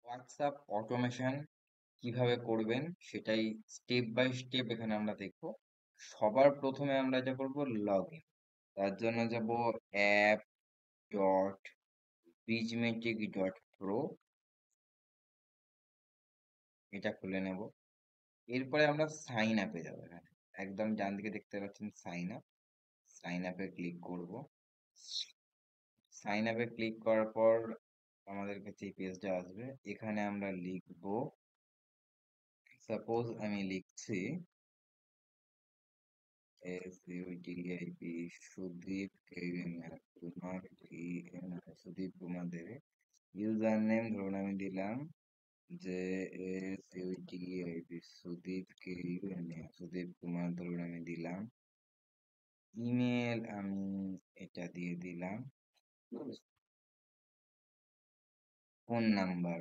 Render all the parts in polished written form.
WhatsApp automation কিভাবে করবেন সেটাই স্টেপ বাই স্টেপ এখানে আমরা দেখব। সবার প্রথমে আমরা যা করব লগ ইন। তার জন্য যাব অ্যাপ ডট বিজমেটিক ডট প্রো, এটা খুলে নেব। এরপরে আমরা সাইন আপে যাবো। এখানে একদম ডান দিকে দেখতে পাচ্ছেন সাইন আপ, সাইন আপে ক্লিক করব। সাইন আপে ক্লিক করার পর আমাদের কাছে এই পেজটা আসবে। এখানে আমরা লিখব, সাপোজ আমি লিখছি SUDIP সুদীপ কুমার সুদীপ কুমার দেবে। ইউজার নেম ধরুন আমি দিলাম যে SUDIP সুদীপ সুদীপ কুমার ধরুন আমি দিলাম। ইমেল আমি এটা দিয়ে দিলাম। ফোন নাম্বার,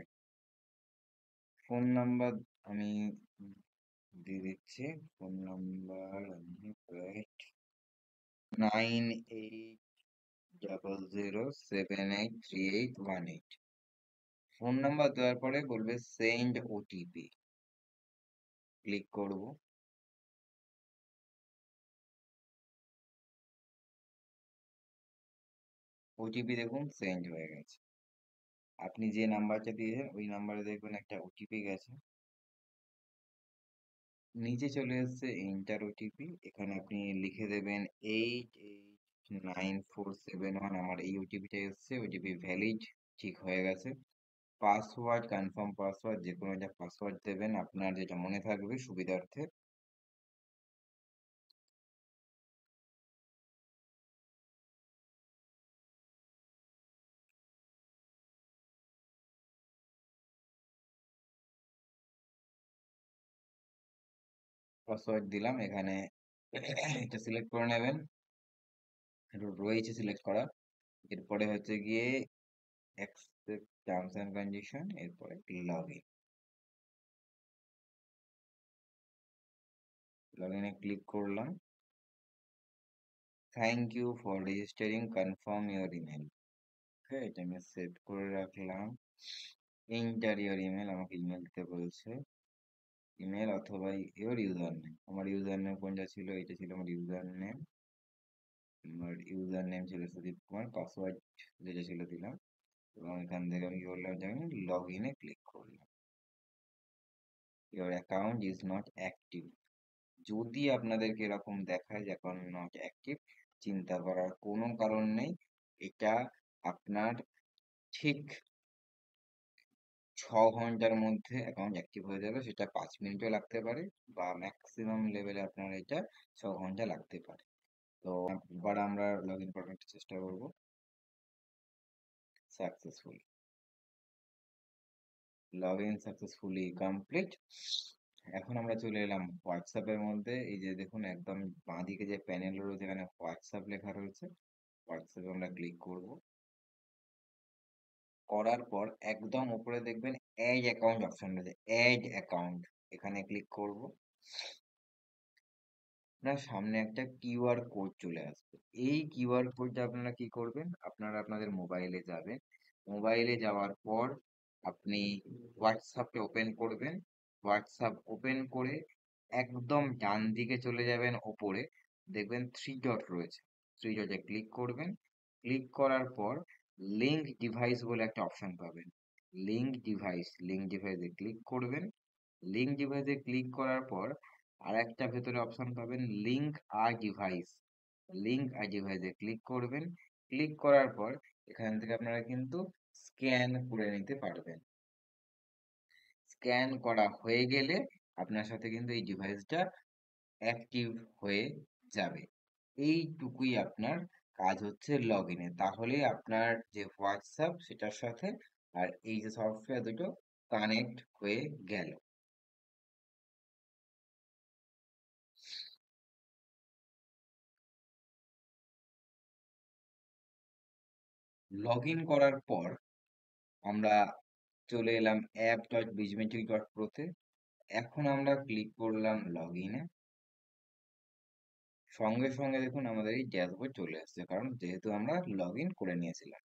ফোন নাম্বার আমি দিয়ে দিচ্ছি। ফোন নাম্বার আমি 9800783818। ফোন নাম্বার দেওয়ার পরে বলবে সেন্ড ওটিপি, ক্লিক করব। ওটিপি দেখুন সেন্ড হয়ে গেছে। আপনি যে নাম্বারটা দিয়েছেন ওই নাম্বারে দেখবেন একটা ওটিপি গেছে। নিচে চলে এসেছে এন্টার ওটিপি। এখানে আপনি লিখে দেবেন 889471। আমার এই ওটিপিটা এসছে, ওটিপি ভ্যালিড, ঠিক হয়ে গেছে। পাসওয়ার্ড, কনফার্ম পাসওয়ার্ড, যে কোনো একটা পাসওয়ার্ড দেবেন আপনার যেটা মনে থাকবে সুবিধার্থে। পাসওয়ার্ড দিলাম। এখানে এটা সিলেক্ট করে নেবেন, রয়েছে সিলেক্ট করা। এরপরে হচ্ছে গিয়ে অ্যাকসেপ্ট টার্মস এন্ড কন্ডিশন, এরপরে লগ ইন। লগ ইনে ক্লিক করলাম। Thank you for registering, confirm your email. Okay, এটা আমি সেভ করে রাখলাম। এন্টার ইউর ইমেল, আমাকে ইমেল দিতে বলছে। ইমেল অথবা ইউর ইউজার নেম। আমার ইউজার নেম কোনটা ছিল, এটা ছিল আমার ইউজার নেম। আমার ইউজার নেম ছিল সুদীপ কুমার, পাসওয়ার্ড যেটা ছিল দিলাম। এবং এখান থেকে আমি কি করলাম, লগ ইনে ক্লিক করলাম। Your account is not active. যদি আপনাদেরকে এরকম দেখায় যে অ্যাকাউন্ট নট অ্যাক্টিভ, চিন্তা করার কোনো কারণ নেই। এটা আপনার ঠিক 6 ঘন্টার মধ্যে অ্যাকাউন্ট অ্যাক্টিভ হয়ে যাবে। সেটা 5 মিনিটও লাগতে পারে, বা ম্যাক্সিমাম লেভেলে আপনার এটা 6 ঘন্টা লাগতে পারে। তো এবার আমরা লগ ইন করার একটা চেষ্টা করব। Successful, log in successfully complete. এখন আমরা চলে এলাম হোয়াটসঅ্যাপের মধ্যে। এই যে দেখুন একদম বাঁদিকে যে প্যানেল রয়েছে, এখানে হোয়াটসঅ্যাপ লেখা রয়েছে। হোয়াটসঅ্যাপে আমরা ক্লিক করব। করার পর একদম উপরে দেখবেন অ্যাড অ্যাকাউন্ট অপশন রয়েছে, অ্যাড অ্যাকাউন্ট, এখানে ক্লিক করব। আপনার সামনে একটা কিউআর কোড চলে আসবে। এই কিউআর কোডটা আপনারা কি করবেন, আপনারা আপনাদের মোবাইলে যাবেন। মোবাইলে যাওয়ার পর আপনি হোয়াটসঅ্যাপে ওপেন করবেন। হোয়াটসঅ্যাপ ওপেন করে একদম ডান দিকে চলে যাবেন, ওপরে দেখবেন থ্রি ডট রয়েছে। থ্রি ডটে ক্লিক করবেন। ক্লিক করার পর লিঙ্ক ডিভাইস বলে একটা অপশন পাবেন। লিঙ্ক ডিভাইসে ক্লিক করবেন। লিঙ্ক ডিভাইসে ক্লিক করার পর আর একটা ভেতরে অপশন পাবেন লিঙ্ক আর ডিভাইস। লিঙ্ক আর ডিভাইসে ক্লিক করবেন। ক্লিক করার পর এখান থেকে আপনারা কিন্তু স্ক্যান করে নিতে পারবেন। স্ক্যান করা হয়ে গেলে আপনার সাথে কিন্তু এই ডিভাইসটা অ্যাক্টিভ হয়ে যাবে। এইটুকুই আপনার কাজ হচ্ছে লগ ইনে। তাহলে আপনার যে হোয়াটসঅ্যাপ সেটার সাথে আর এই যে সফটওয়্যার দুটো কানেক্ট হয়ে গেল। লগ ইন করার পর আমরা চলে এলাম অ্যাপ ডট বিজমেট্রিক ডট প্রোতে। এখন আমরা ক্লিক করলাম লগ ইনে। সঙ্গে সঙ্গে দেখুন আমাদের এই ড্যাশবোর্ড চলে আসছে, কারণ যেহেতু আমরা লগ ইন করে নিয়েছিলাম।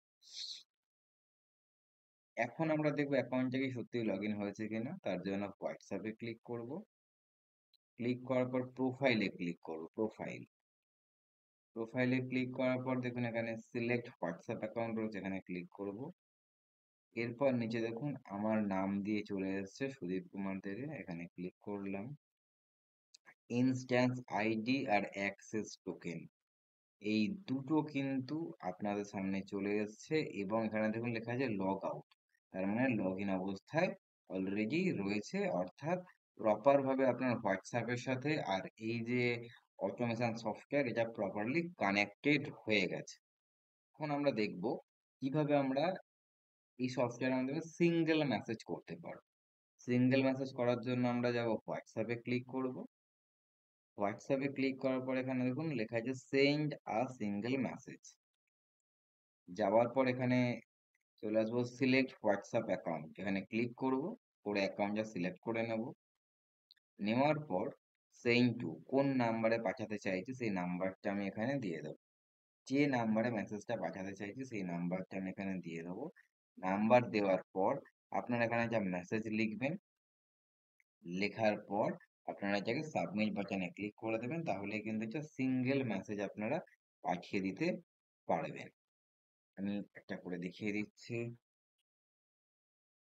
এখন আমরা দেখবো অ্যাকাউন্টটা কি সত্যি লগ ইন হয়েছে কিনা। তার জন্য হোয়াটসঅ্যাপে ক্লিক করব। ক্লিক করার পর প্রোফাইলে ক্লিক করব। প্রোফাইলে ক্লিক করার পর দেখুন এখানে সিলেক্ট হোয়াটসঅ্যাপ অ্যাকাউন্ট রয়েছে, এখানে ক্লিক করব। এরপর নিচে দেখুন আমার নাম দিয়ে চলে এসেছে সুদীপ কুমার দেবে, এখানে ক্লিক করলাম। ইনস্ট্যান্স আইডি আর অ্যাক্সেস টোকেন এই দুটো কিন্তু আপনাদের সামনে চলে এসছে, এবং এখানে দেখুন লেখা আছে লগ আউট। তার মানে লগ ইন অবস্থায় অলরেডি রয়েছে, অর্থাৎ প্রপার ভাবে আপনার হোয়াটসঅ্যাপের সাথে আর এই যে অটোমেশন সফটওয়্যার এটা প্রপারলি কানেক্টেড হয়ে গেছে। এখন আমরা দেখব কিভাবে আমরা এই সফটওয়্যারের মাধ্যমে সিঙ্গেল মেসেজ করতে পারবো। সিঙ্গেল মেসেজ করার জন্য আমরা যাব হোয়াটসঅ্যাপে ক্লিক করব। হোয়াটসঅ্যাপে ক্লিক করার পর এখানে দেখুন লেখা আছে সেন্ড আ সিঙ্গেল মেসেজ। যাওয়ার পর এখানে চলে আসবো সিলেক্ট হোয়াটসঅ্যাপ অ্যাকাউন্ট, এখানে ক্লিক করব। করে অ্যাকাউন্টটা সিলেক্ট করে নেব। নেওয়ার পর সেন্ড টু কোন নাম্বারে পাঠাতে চাইছি সেই নাম্বারটা আমি এখানে দিয়ে দেবো। যে নাম্বারে মেসেজটা পাঠাতে চাইছি সেই নাম্বারটা আমি এখানে দিয়ে দেবো। নাম্বার দেওয়ার পর আপনারা এখানে যা মেসেজ লিখবেন, লেখার পর আপনারা এটাকে সাবমিট বাটনে ক্লিক করে দেবেন, তাহলে কিন্তু এটা সিঙ্গেল মেসেজ আপনারা পাঠিয়ে দিতে পারবেন। আমি একটা করে দেখিয়ে দিচ্ছি।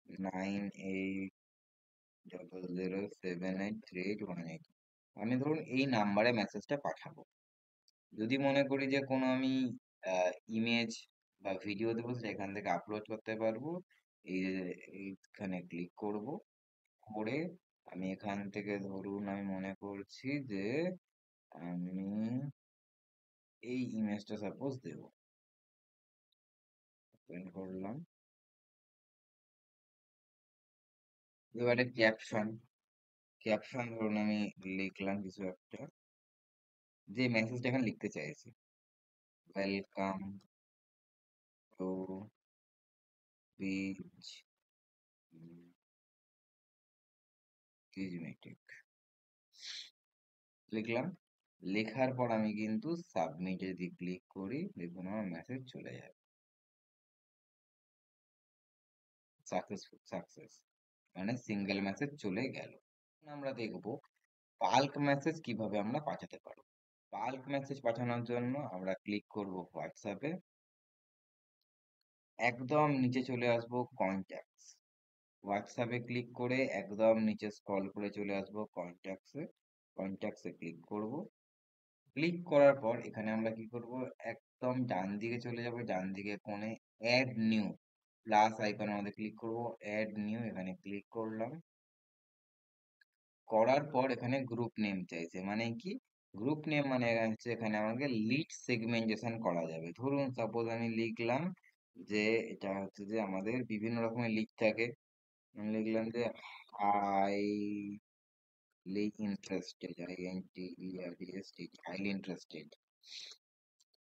9800783818। আমি ধরুন এই নাম্বারে মেসেজটা পাঠাবো। যদি মনে করি যে কোনো আমি ইমেজ বা ভিডিও দেবো, সেটা এখান থেকে আপলোড করতে পারবো। এই যে এইখানে ক্লিক করব। করে আমি এখান থেকে ধরুন আমি মনে করছি যে আমি এই ইমেজটা সাপোজ দেবো। ওপেন করলাম। এবারে ক্যাপশন, ধরুন আমি লিখলাম কিছু একটা, যে মেসেজটা এখানে লিখতে চাইছি। ওয়েলকাম টু বিচ কিজমেটিক লিখলাম। লেখার পর আমি কিন্তু সাবমিটে যদি ক্লিক করি দেখুন আমার মেসেজ চলে যাবে। সাকসেস মানে সিঙ্গেল মেসেজ চলে গেল। আমরা দেখব বাল্ক মেসেজ কিভাবে আমরা পাঠাতে পারবো। বাল্ক মেসেজ পাঠানোর জন্য আমরা ক্লিক করব হোয়াটসঅ্যাপে। একদম নিচে চলে আসবো কন্ট্যাক্টস। হোয়াটসঅ্যাপে ক্লিক করে একদম নিচে স্ক্রল করে চলে আসবো কন্ট্যাক্টসে। কন্ট্যাক্টসে ক্লিক করব। ক্লিক করার পর এখানে আমরা কি করব, একদম ডান দিকে চলে যাব। ডান দিকে কোণে অ্যাড নিউ প্লাস আইকনের মধ্যে ক্লিক করব। অ্যাড নিউ এখানে ক্লিক করলাম। করার পর এখানে গ্রুপ নেম চাইছে, মানে কি গ্রুপ নেম মানে হচ্ছে এখানে আমাকে লিড সেগমেন্টেশন করা যাবে। ধরুন সাপোজ আমি লিখলাম যে এটা হচ্ছে যে আমাদের বিভিন্ন রকমের লিড থাকে। আমি লিখলাম যে হাইলি ইন্টারেস্টেড, হাইলি ইন্টারেস্টেড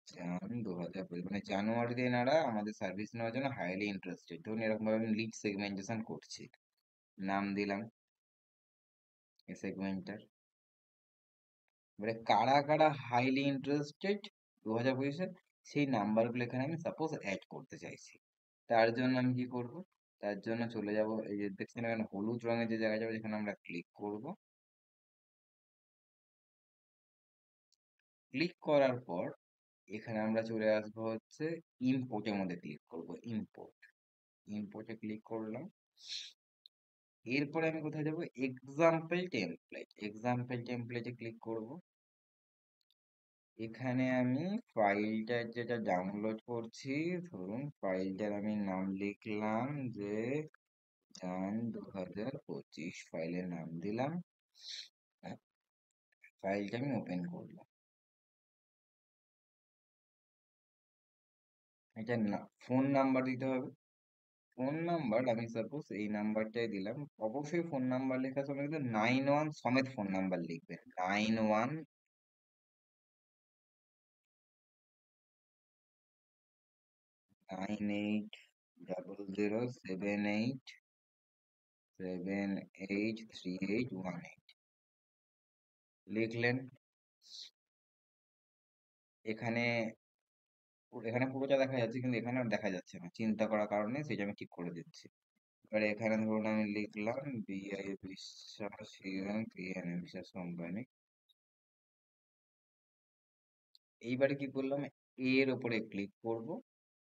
জান 2025, মানে জানুয়ারিতে এনারা আমাদের সার্ভিস নেওয়ার জন্য হাইলি ইন্টারেস্টেড। ধরুন এরকম ভাবে আমি লিড সেগমেন্টেশন করছি। নাম দিলাম এই সেগমেন্টটার। এবারে কারা কারা হাইলি ইন্টারেস্টেড 2025-এ সেই নাম্বারগুলো এখানে আমি সাপোজ অ্যাড করতে চাইছি। তার জন্য আমি কি করব, তার জন্য চলে যাব এই যে দেখছেন এখানে হলুদ রঙের যে জায়গা যাবে, যেখানে আমরা ক্লিক করব। ক্লিক করার পর এখানে আমরা চলে আসবো হচ্ছে ইম্পোর্টের মধ্যে ক্লিক করব। ইম্পোর্টে ক্লিক করলাম। এরপরে আমি কোথায় যাব, এক্সাম্পল টেমপ্লেটে ক্লিক করব। এখানে আমি ফাইলটা যেটা ডাউনলোড করছি, ধরুন ফাইলটার আমি নাম লিখলাম যে জান 2025, ফাইলের নাম দিলাম। ফাইলটা আমি ওপেন করলাম। এটা ফোন নাম্বার দিতে হবে। ফোন নাম্বার আমি সাপোজ এই নাম্বারটাই দিলাম। অবশ্যই ফোন নাম্বার লেখার সময় কিন্তু 91 সমেত ফোন নাম্বার লিখবেন। 91 980078783818 লিখলেন। এখানে এখানে পুরোটা দেখা যাচ্ছে, কিন্তু এখানে আর দেখা যাচ্ছে না, চিন্তা করার কারণে সেটা আমি ঠিক করে দিচ্ছি। এবারে এখানে ধরুন আমি লিখলাম বিআই বিশ্বাস বিএনএ বিশ্বাস কোম্পানি। এইবারে কি করলাম, এর ওপরে ক্লিক করব,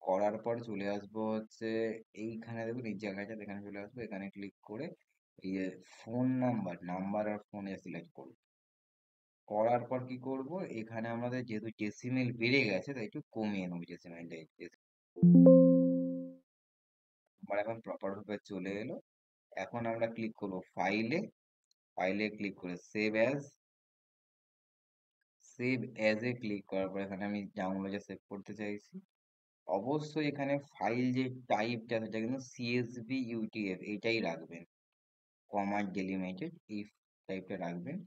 করার পর চলে আসবো হচ্ছে এইখানে, দেখুন এই জায়গাটা, এখানে চলে আসবো, এখানে ক্লিক করে এই যে ফোন নাম্বার, নাম্বার আর ফোনে সিলেক্ট করব। করার পর কি করব, এখানে আমাদের যেহেতু ডেসিমেল বেড়ে গেছে তাই একটু কমিয়ে নেবো ডেসিমেলটা। আমার এখন প্রপার ভাবে চলে এলো। এখন আমরা ক্লিক করব ফাইলে, ফাইলে ক্লিক করে save as, save as a click করার পর এখানে আমি ডাউনলোডে সেভ করতে চাইছি। অবশ্যই এখানে ফাইল যে টাইপটা সেটা কিন্তু সিএসভি ইউটিএফ এইটাই রাখবেন, কমা ডেলিমিটেড এই টাইপটা রাখবেন।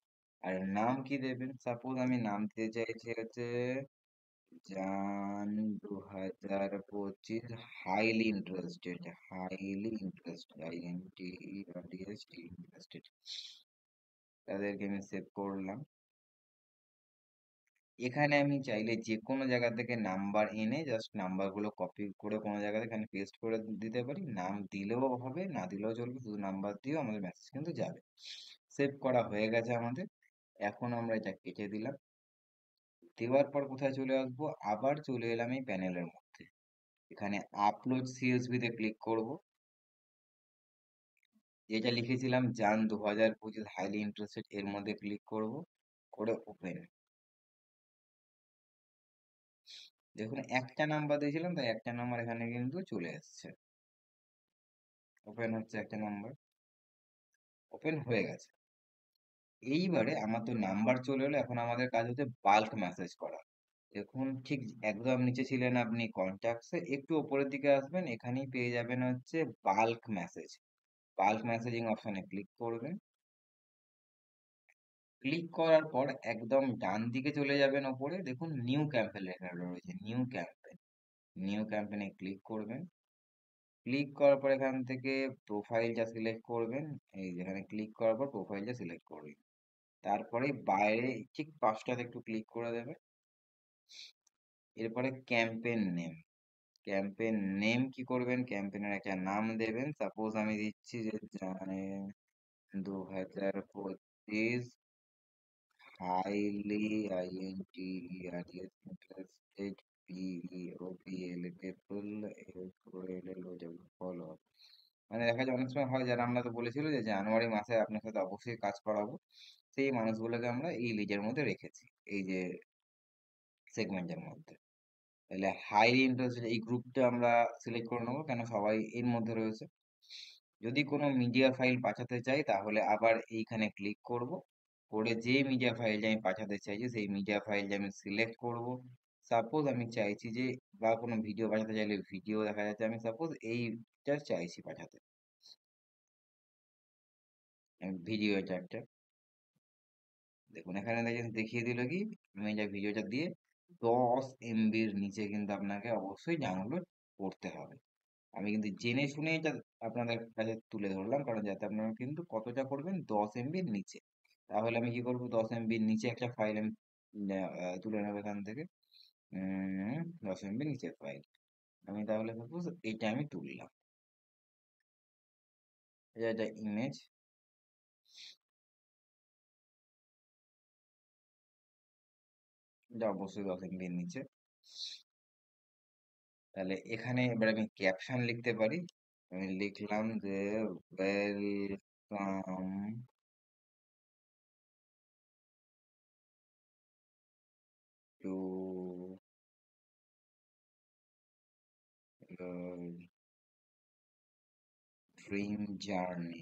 আর নাম কি দেবেন, সাপোজ আমি নাম দিতে চাইছি হচ্ছে জান 2025, highly interested, highly interested, interested, তাদেরকে আমি সেভ করলাম। এখানে আমি চাইলে যে কোনো জায়গা থেকে নাম্বার এনে জাস্ট নাম্বার গুলো কপি করে কোনো জায়গাতে এখানে পেস্ট করে দিতে পারি, নাম দিলেও হবে না দিলেও চলবে, শুধু নাম্বার দিয়েও আমাদের মেসেজ কিন্তু যাবে। সেভ করা হয়ে গেছে আমাদের। এখন আমরা এটা কেটে দিলাম। দেওয়ার পর কোথায় চলে আসবো, আবার চলে এলাম এই প্যানেলের মধ্যে, এখানে আপলোড সিএসভি তে ক্লিক করব, যেটা লিখেছিলাম জান 2025 হাইলি ইন্টারেস্টেড এর মধ্যে ক্লিক করব, করে ওপেন। দেখুন একটা নাম্বার দিয়েছিলাম তাই একটা নাম্বার এখানে কিন্তু চলে এসেছে, ওপেন হচ্ছে একটা নাম্বার, ওপেন হয়ে গেছে। এইবারে আমার তো নাম্বার চলে এলো, এখন আমাদের কাজ হচ্ছে বাল্ক মেসেজ করা। দেখুন ঠিক একদম নিচে ছিলেন আপনি কন্ট্যাক্টসে, একটু উপরের দিকে আসবেন, এখানেই পেয়ে যাবেন হচ্ছে বাল্ক মেসেজ। বাল্ক মেসেজিং অপশনে ক্লিক করবেন। ক্লিক করার পর একদম ডান দিকে চলে যাবেন, ওপরে দেখুন নিউ ক্যাম্পেইন লেখা রয়েছে, নিউ ক্যাম্পেইন, নিউ ক্যাম্পেইনে ক্লিক করবেন। ক্লিক করার পর এখান থেকে প্রোফাইলটা সিলেক্ট করবেন, এই যেখানে ক্লিক করার পর প্রোফাইলটা সিলেক্ট করবেন। তারপরে বাইরে ঠিক পাঁচটাতে একটু ক্লিক করে দেবেন। এরপরে ক্যাম্পেইন নেম, ক্যাম্পেইন নেম কি করবেন, ক্যাম্পেইনের একটা নাম দেবেন, সাপোজ আমি দিচ্ছি যে জানে 2025 হাইলি ইন্টারেস্টেড পিপল ফলো। মানে দেখা যায় অনেক সময় হয়, যারা আমরা তো বলেছিল যে জানুয়ারি মাসে আপনার সাথে অবশ্যই কাজ করাবো, সেই মানুষগুলোকে আমরা এই লিজের মধ্যে রেখেছি, এই যে সেগমেন্টের মধ্যে। তাহলে হাইলি ইন্টারেস্টেড এই গ্রুপটা আমরা সিলেক্ট করে নেবো, কেন সবাই এর মধ্যে রয়েছে। যদি কোনো মিডিয়া ফাইল পাঠাতে চাই তাহলে আবার এইখানে ক্লিক করব, করে যে মিডিয়া ফাইলটা আমি পাঠাতে চাইছি সেই মিডিয়া ফাইলটা আমি সিলেক্ট করব। সাপোজ আমি চাইছি যে, বা কোনো ভিডিও পাঠাতে চাইলে ভিডিও দেখা যাচ্ছে, আমি সাপোজ এইটা চাইছি পাঠাতে, আমি ভিডিও এটা একটা, দেখুন এখানে দেখেন দেখিয়ে দিল কি, আমি এটা ভিডিওটা দিয়ে 10 MBর নিচে কিন্তু আপনাকে অবশ্যই ডাউনলোড করতে হবে। আমি কিন্তু জেনে শুনে এটা আপনাদের কাছে তুলে ধরলাম, কারণ যাতে আপনারা কিন্তু কতটা করবেন, 10 MBর নিচে। তাহলে আমি কি করব, 10 MBর নিচে একটা ফাইল আমি তুলে নেবো এখান থেকে, 10 MBর নিচের ফাইল আমি তাহলে সাপোজ এইটা আমি তুললাম, এটা একটা ইমেজ, এটা অবশ্যই 10 MBর নিচে। তাহলে এখানে এবার আমি ক্যাপশন লিখতে পারি, আমি লিখলাম যে ওয়েলকাম টু ড্রিম জার্নি,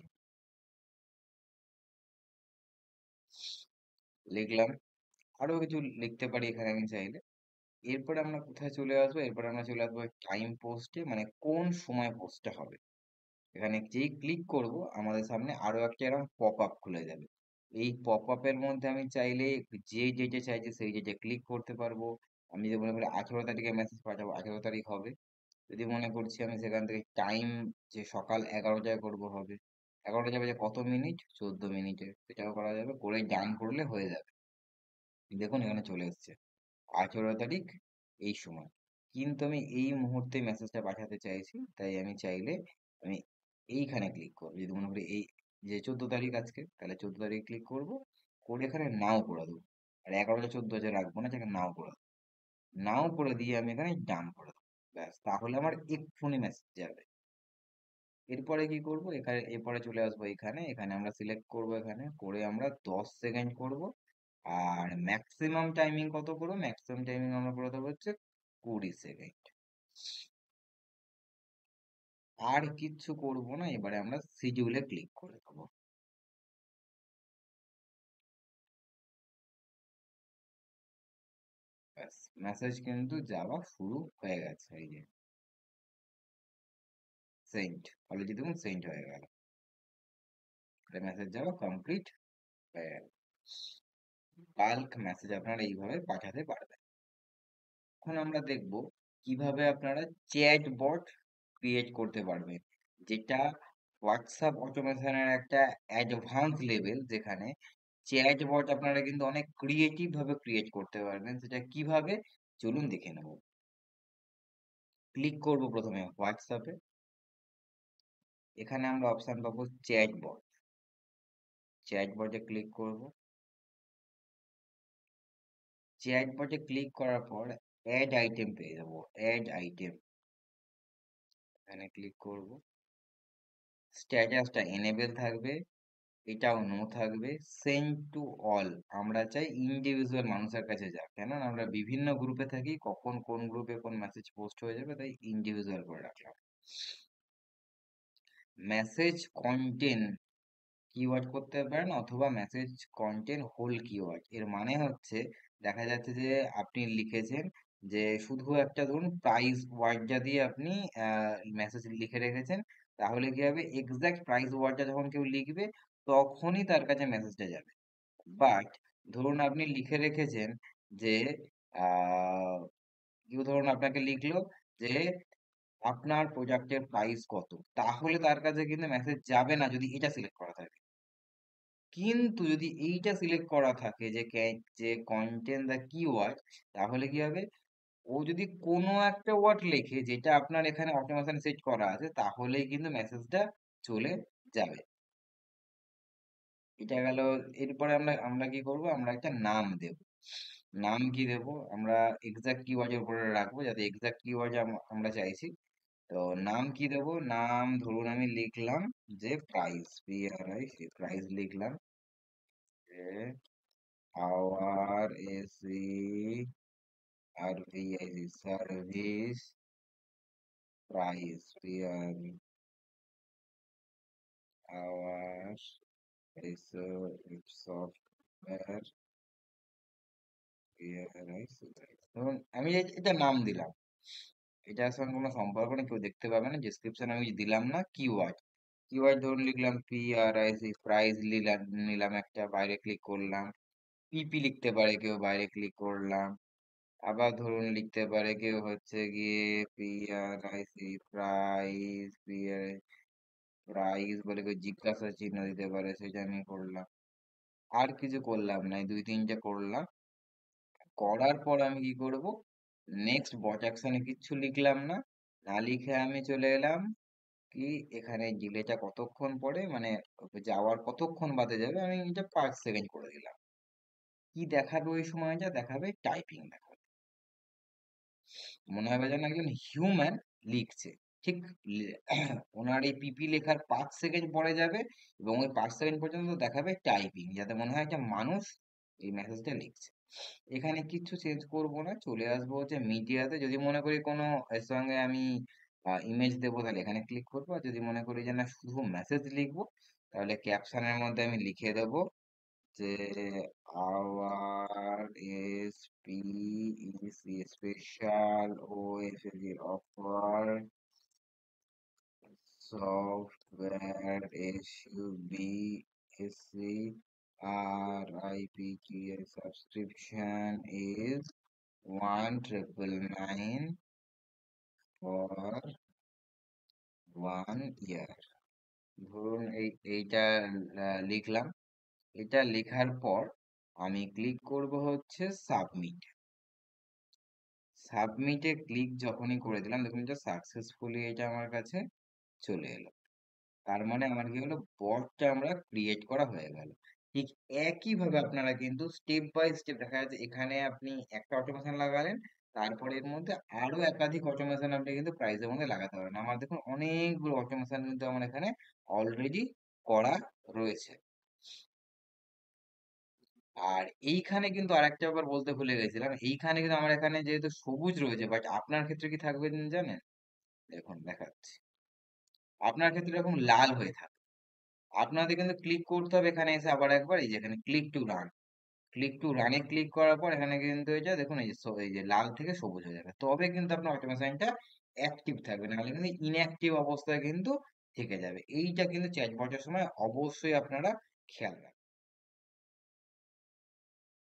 লিখলাম। আরো কিছু লিখতে পারি এখানে আমি চাইলে। এরপরে আমরা কোথায় চলে আসবো, এরপরে আমরা চলে আসবো টাইম পোস্টে, মানে কোন সময় পোস্টটা হবে। এখানে যেই ক্লিক করব আমাদের সামনে আরো একটা এরকম পপ আপ খুলে যাবে। এই পপ আপের মধ্যে আমি চাইলে যে ডেটে চাইছি সেই ডেটে ক্লিক করতে পারবো। আমি যদি মনে করি 18 তারিখে মেসেজ পাঠাবো, 18 তারিখ হবে। যদি মনে করছি আমি সেখান থেকে টাইম, যে সকাল 11টায় করবো, হবে। 11টা যাবে যে কত মিনিট, 14 মিনিটে, সেটাও করা যাবে, করে ডান করলে হয়ে যাবে। দেখুন এখানে চলে এসছে 18 তারিখ এই সময়। কিন্তু আমি এই মুহূর্তে মেসেজটা পাঠাতে চাইছি, তাই আমি চাইলে আমি এইখানে ক্লিক করবো। যদি মনে করি এই যে 14 তারিখ আজকে, তাহলে 14 তারিখ ক্লিক করব, করে এখানে নাও করে দেবো। আর 11টা 14 রাখবো না, যেখানে নাও করে দেবো। নাও করে দিয়ে আমি এখানে ডান করে দেবো। ব্যাস, তাহলে আমার এক্ষুনি মেসেজ যাবে। এরপরে কি করব, এখানে এরপরে চলে আসবো এখানে, এখানে আমরা সিলেক্ট করব, এখানে করে আমরা 10 সেকেন্ড করব। আর ম্যাক্সিমাম টাইমিং কত করবো, ম্যাক্সিমাম টাইমিং আমরা করে দেবো হচ্ছে 20 সেকেন্ড। আর কিচ্ছু করব না, এবারে আমরা শিডিউলে ক্লিক করে দেবো। ব্যাস, মেসেজ কিন্তু যাওয়া শুরু হয়ে গেছে, এই যে সেন্ড, অলরেডি দেখুন সেন্ড হয়ে গেল, মেসেজ যাওয়া কমপ্লিট হয়ে গেল। বাল্ক মেসেজ আপনারা এইভাবে পাঠাতে পারবেন। এখন আমরা দেখব কিভাবে আপনারা চ্যাট বট ক্রিয়েট করতে পারবেন, যেটা হোয়াটসঅ্যাপ অটোমেশনের একটা অ্যাডভান্স লেভেল, যেখানে চ্যাট বট আপনারা কিন্তু অনেক ক্রিয়েটিভ ভাবে ক্রিয়েট করতে পারবেন। সেটা কিভাবে, চলুন দেখে নেব। ক্লিক করব প্রথমে হোয়াটসঅ্যাপে, এখানে আমরা অপশন পাবো চ্যাট বট। চ্যাট বটে ক্লিক করব। চ্যাট বটে ক্লিক করার পর অ্যাড আইটেম পেয়ে যাবো, অ্যাড আইটেম, এখানে ক্লিক করব। স্ট্যাটাসটা এনেবেল থাকবে, এটাও নো থাকবে। সেন্ড টু অল, আমরা চাই ইন্ডিভিজুয়াল মানুষের কাছে যাক, কেন আমরা বিভিন্ন গ্রুপে থাকি, কখন কোন গ্রুপে কোন মেসেজ পোস্ট হয়ে যাবে, তাই ইন্ডিভিজুয়াল করে রাখলাম। মেসেজ কন্টেন্ট কিওয়ার্ড করতে পারেন, অথবা মেসেজ কন্টেন্ট হোল কিওয়ার্ড। এর মানে হচ্ছে, দেখা যাচ্ছে যে আপনি লিখেছেন যে শুধু একটা ধরুন প্রাইস ওয়ার্ডটা দিয়ে আপনি মেসেজ লিখে রেখেছেন, তাহলে কি হবে, এক্সাক্ট প্রাইস ওয়ার্ডটা যখন কেউ লিখবে তখনই তার কাছে মেসেজটা যাবে। বাট ধরুন আপনি লিখে রেখেছেন যে আহ কেউ ধরুন আপনাকে লিখলো যে আপনার প্রোডাক্টের প্রাইস কত, তাহলে তার কাছে কিন্তু মেসেজ যাবে না যদি এটা সিলেক্ট করা থাকে। কিন্তু যদি এইটা সিলেক্ট করা থাকে যে যে কন্টেন্ট দা কিওয়ার্ড, তাহলে কি হবে, ও যদি কোনো একটা ওয়ার্ড লেখে যেটা আপনার এখানে অটোমেশন সেট করা আছে, তাহলেই কিন্তু মেসেজটা চলে যাবে। এটা গেল। এরপরে আমরা আমরা কি করব, আমরা একটা নাম দেব। নাম কি দেব, আমরা এক্সাক্ট কিওয়ার্ডের উপরে রাখবো, যাতে এক্সাক্ট কিওয়ার্ড আমরা চাইছি। তো নাম কি দেব, নাম ধরুন আমি লিখলাম যে প্রাইস, PRI, প্রাইস লিখলাম। Our S E RVIC service price, our software ধরুন আমি এটা নাম দিলাম, এটার সঙ্গে কোনো সম্পর্ক নেই, কেউ দেখতে পাবে না, ডেসক্রিপশন আমি দিলাম না। কিওয়ার্ড, কিওয়ার্ড ধরুন লিখলাম PRIC, প্রাইস নিলাম, নিলাম একটা, বাইরে ক্লিক করলাম। পিপি লিখতে পারে কেউ, বাইরে ক্লিক করলাম। আবার ধরুন লিখতে পারে কেউ হচ্ছে গিয়ে PRIC প্রাইস, প্রাইস বলে কেউ জিজ্ঞাসা চিহ্ন দিতে পারে, সেটা আমি করলাম। আর কিছু করলাম না, এই দুই তিনটে করলাম। করার পর আমি কি করব, নেক্সট বট অ্যাকশনে কিচ্ছু লিখলাম না। না লিখে আমি চলে এলাম কি, এখানে ডিলেটা কতক্ষণ পরে, মানে যাওয়ার কতক্ষণ বাদে যাবে, আমি এটা 5 সেকেন্ড করে দিলাম। কি দেখাবে ওই সময়টা, দেখাবে টাইপিং দেখাবে, মনে হবে যেন একজন হিউম্যান লিখছে। ঠিক ওনার এই পিপি লেখার 5 সেকেন্ড পরে যাবে, এবং ওই 5 সেকেন্ড পর্যন্ত দেখাবে টাইপিং, যাতে মনে হয় একটা মানুষ এই মেসেজটা লিখছে। এখানে কিচ্ছু চেঞ্জ করব না, চলে আসবো হচ্ছে মিডিয়াতে। যদি মনে করি কোনো এর সঙ্গে আমি ইমেজ দেবো, তাহলে এখানে ক্লিক করবো। আর যদি মনে করি যে না শুধু মেসেজ লিখবো, তাহলে ক্যাপশনের মধ্যে আমি লিখে দেবো যে our SPEC special OFG offer software SUBSC RIPQA subscription is 1999 for 1 year. ধরুন এইটা লিখলাম। এটা লেখার পর আমি ক্লিক করব হচ্ছে সাবমিট। সাবমিটে ক্লিক যখনই করে দিলাম, দেখুন এটা সাকসেসফুলি এটা আমার কাছে চলে এলো। তার মানে আমার কি হলো, বটটা আমরা ক্রিয়েট করা হয়ে গেল। ঠিক একই ভাবে আপনারা কিন্তু স্টেপ বাই স্টেপ, দেখা যাচ্ছে এখানে আপনি একটা অটোমেশন লাগালেন, তারপরে এর মধ্যে আরো একাধিক অটোমেশন আপনি কিন্তু প্রাইজের মধ্যে লাগাতে পারেন। আমার দেখুন অনেকগুলো অটোমেশন কিন্তু আমার এখানে অলরেডি করা রয়েছে। আর এইখানে কিন্তু আরেকটা ব্যাপার বলতে ভুলে গেছিলাম, এইখানে কিন্তু আমার এখানে যেহেতু সবুজ রয়েছে, বাট আপনার ক্ষেত্রে কি থাকবে জানেন? দেখুন দেখাচ্ছি, আপনার ক্ষেত্রে এরকম লাল হয়ে থাকে। আপনাদের কিন্তু ক্লিক করতে হবে এখানে এসে আবার একবার, এই যে এখানে click to run, click to রানে ক্লিক করার পর এখানে কিন্তু এটা দেখুন, এই যে এই যে লাল থেকে সবুজ হয়ে যাবে, তবে কিন্তু আপনার অটোমেশনটা অ্যাক্টিভ থাকবে, নাহলে কিন্তু ইনঅ্যাক্টিভ অবস্থায় কিন্তু থেকে যাবে। এইটা কিন্তু চ্যাটবটের সময় অবশ্যই আপনারা খেয়াল রাখবেন।